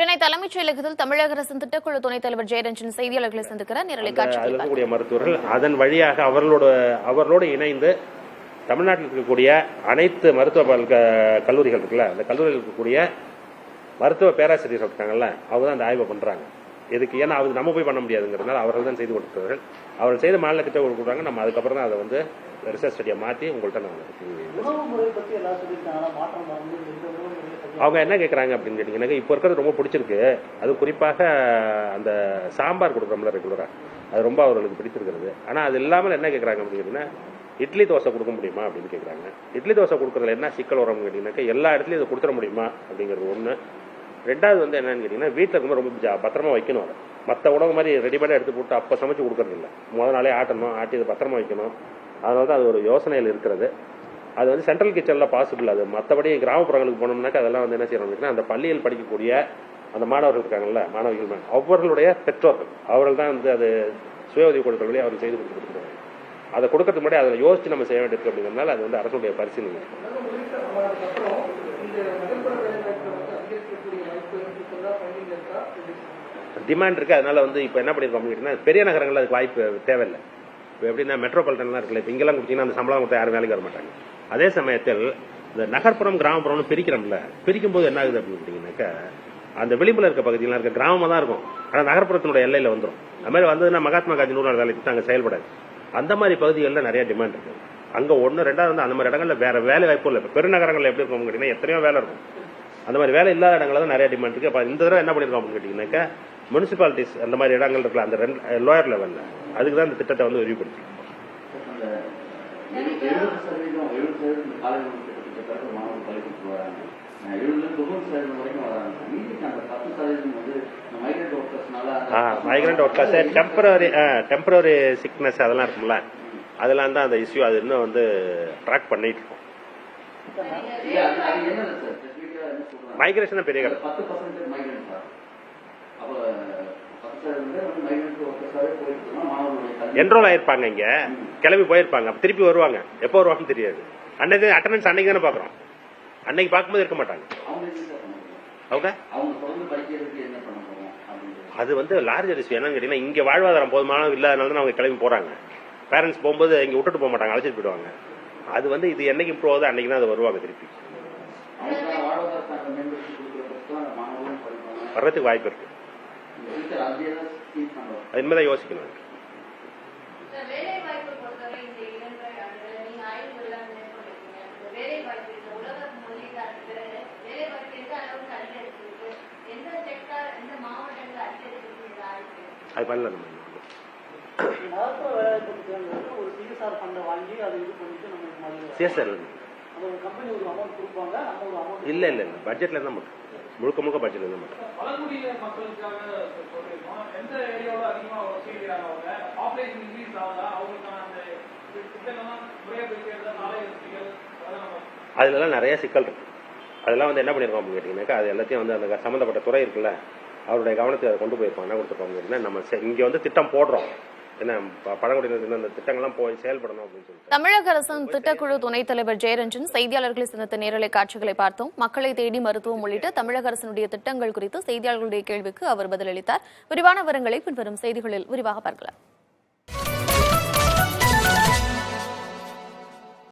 சென்னை தலைமைச் செயலகத்தில் தமிழக அரசின் திட்டக்குழு துணைத் தலைவர் ஜெயரஞ்சன் செய்தியாளர்களை சந்திக்கிறார். நேரலை காட்சி மருத்துவர்கள் அதன் வழியாக அவர்களோடு இணைந்து தமிழ்நாட்டில் இருக்கக்கூடிய அனைத்து மருத்துவ கல்லூரிகள் இருக்குல்ல, அந்த கல்லூரியில் இருக்கக்கூடிய மருத்துவ பேராசிரியர்கள் இருக்காங்கல்ல, அவங்க தான் அந்த ஆய்வை பண்றாங்க. இதுக்கு ஏன்னா அது நம்ம போய் பண்ண முடியாதுங்கிறதுனால அவர்கள் தான் செய்து கொடுக்கிறார்கள். அவர்கள் செய்த மாநில திட்டம் கொடுக்குறாங்க. நம்ம அதுக்கப்புறம் தான் அதை வந்து ரிசர்ச் ஸ்டடியை மாற்றி உங்கள்கிட்ட நான் அவங்க என்ன கேட்குறாங்க அப்படின்னு கேட்டீங்கன்னா, இப்போ இருக்கிறது ரொம்ப பிடிச்சிருக்கு. அது குறிப்பாக அந்த சாம்பார் கொடுக்குறோம்ல ரெகுலராக, அது ரொம்ப அவர்களுக்கு பிடிச்சிருக்கிறது. ஆனால் அது இல்லாமல் என்ன கேட்குறாங்க அப்படின்னு கேட்டிங்கன்னா, இட்லி தோசை கொடுக்க முடியுமா அப்படின்னு கேட்குறாங்க. இட்லி தோசை கொடுக்குறதுல என்ன சிக்கல் வரும்னு கேட்டிங்கன்னாக்கா, எல்லா இடத்துலையும் இதை கொடுத்துட முடியுமா அப்படிங்கிறது ஒன்று. ரெண்டாவது வந்து என்னன்னு கேட்டிங்கன்னா, வீட்டில் இருக்கும்போது ரொம்ப பத்திரமா வைக்கணும். அதை மற்ற உணவு மாதிரி ரெடிமேடாக எடுத்து போட்டு அப்போ சமைச்சு கொடுக்கறது இல்லை. முதல் நாளே ஆட்டணும், ஆட்டி அதை பத்திரமா வைக்கணும். அதனால தான் அது ஒரு யோசனையில் இருக்கிறது. அது வந்து சென்ட்ரல் கிச்சனில் பாசிபிள். அது மற்றபடி கிராமப்புறங்களுக்கு போனோம்னாக்கா அதெல்லாம் வந்து என்ன செய்யணும், அந்த பள்ளியில் படிக்கக்கூடிய அந்த மாணவர்கள் இருக்காங்கல்ல, மாணவிகள் அவர்களுடைய பெற்றோர்கள் அவர்கள் தான் வந்து அது சுய உதவி குழுக்கள் வழி அவர்கள் செய்து கொடுத்துருக்காங்க. அதை கொடுக்கறதுக்கு முன்னாடி அதை யோசிச்சு நம்ம செய்ய வேண்டியிருக்கு. அப்படிங்கிறதுனால அது வந்து அரசுடைய பரிசீலனை. டிமாண்ட் இருக்கு. அதனால வந்து இப்போ என்ன பண்ணிருக்கோம் அப்படின்னா, பெரிய நகரங்கள் அதுக்கு வாய்ப்பு தேவையில்லை. இப்போ எப்படின்னா மெட்ரோபாலிட்டன்லாம் இருக்குல்ல, இப்போ இங்கெல்லாம் கொடுத்தீங்கன்னா அந்த சம்பளம் கொடுத்தா யாரும் வேலைக்கு வர மாட்டாங்க. அதே சமயத்தில் இந்த நகர்ப்புறம் கிராமப்புறம்னு பிரிக்கிறோம்ல, பிரிக்கும் போது என்ன ஆகுது அப்படின்னு கேட்டீங்கன்னாக்கா, அந்த விளிம்புல இருக்க பகுதியெல்லாம் இருக்க கிராமமாக தான் இருக்கும், ஆனால் நகர்ப்புறத்தினுடைய எல்லையில் வந்துடும். அது மாதிரி வந்ததுன்னா மகாத்மா காந்தி 100 நாள் வேலை திட்டம் அங்கே செயல்படாது. அந்த மாதிரி பகுதிகளில் நிறைய டிமாண்ட் இருக்கு. அங்கே ஒன்று. ரெண்டாவது வந்து அந்த மாதிரி இடங்கள்ல வேற வேலை வாய்ப்பு இல்லை. இப்போ பெருநகரங்களில் எப்படி இருக்கும் கேட்டீங்கன்னா, எத்தனையோ வேலை இருக்கும். அந்த மாதிரி வேலை இல்லாத இடங்கள்ல தான் நிறைய டிமாண்ட் இருக்கு. அப்போ இந்த தடவை என்ன பண்ணிருக்கோம் அப்படின்னு கேட்டீங்கன்னாக்கா, முனிசிபாலிட்டிஸ் அந்த மாதிரி இடங்கள் இருக்குல்ல, அந்த லோயர் லெவலில் அதுக்கு தான் இந்த திட்டத்தை வந்து விரிவுபடுத்தி மைக்ரண்ட் ஒர்க்கர்ஸ் டெம்பரரி சிக்னஸ் அதெல்லாம் இருக்கும்ல, அதெல்லாம் தான் அந்த இஷ்யூ. அது இன்னும் வந்து ட்ராக் பண்ணிட்டு இருக்கோம். மைக்ரேஷன் பெரிய கடை என்ரோல் ஆயிருப்பாங்க, இங்க கிளம்பி போயிருப்பாங்க, திருப்பி வருவாங்க. எப்போ வருவாங்கன்னு தெரியாது. அன்னைக்கு அட்டெண்டன்ஸ் அன்னைக்கு தானே பாக்குறோம். அன்னைக்கு பார்க்கும்போது இருக்க மாட்டாங்க. அது வந்து லார்ஜர் இஷ்யூ. என்னன்னு கேட்டீங்கன்னா, இங்க வாழ்வாதாரம் போதுமான இல்லாதனால தான் அவங்க கிளம்பி போறாங்க. பேரண்ட்ஸ் போகும்போது இங்க விட்டுட்டு போக மாட்டாங்க, அழைச்சிட்டு போயிடுவாங்க. அது வந்து இது என்னைக்கு இம்ப்ரூவ் ஆகுது அன்னைக்கு தான் அது வருவாங்க. திருப்பி வர்றதுக்கு வாய்ப்பு இருக்கு. அது இனிமேதான் யோசிக்கணும். அது பண்ணல. இல்ல இல்ல இல்ல, பட்ஜெட்ல இருந்தா மட்டும், முழுக்க முழுக்க பட்ஜெட்ல இருந்தா மட்டும். அதுலலாம் நிறைய சிக்கல் இருக்கு. அதெல்லாம் வந்து என்ன பண்ணிருக்கோம் அப்படின்னு கேட்டீங்கன்னாக்கா, அது எல்லாத்தையும் வந்து அந்த சம்பந்தப்பட்ட துறை இருக்குல்ல, அவருடைய கவனத்தை அதை கொண்டு போயிருப்பாங்க. என்ன கொடுத்துருப்பாங்க, நம்ம இங்க வந்து திட்டம் போடுறோம், என்ன பழங்குடியினர் அந்த திட்டங்கள்லாம் போய் செயல்படணும் அப்படின்னு சொல்லிட்டு. தமிழக அரசின் திட்டக்குழு துணைத் தலைவர் ஜெயரஞ்சன் செய்தியாளர்களை சந்தித்த நேரலை காட்சிகளை பார்த்தோம். மக்களை தேடி மருத்துவம் உள்ளிட்ட தமிழக அரசினுடைய திட்டங்கள் குறித்து செய்தியாளர்களுடைய கேள்விக்கு அவர் பதிலளித்தார். விரிவான விவரங்களை பின்வரும் செய்திகளில் விரிவாக பார்க்கலாம்.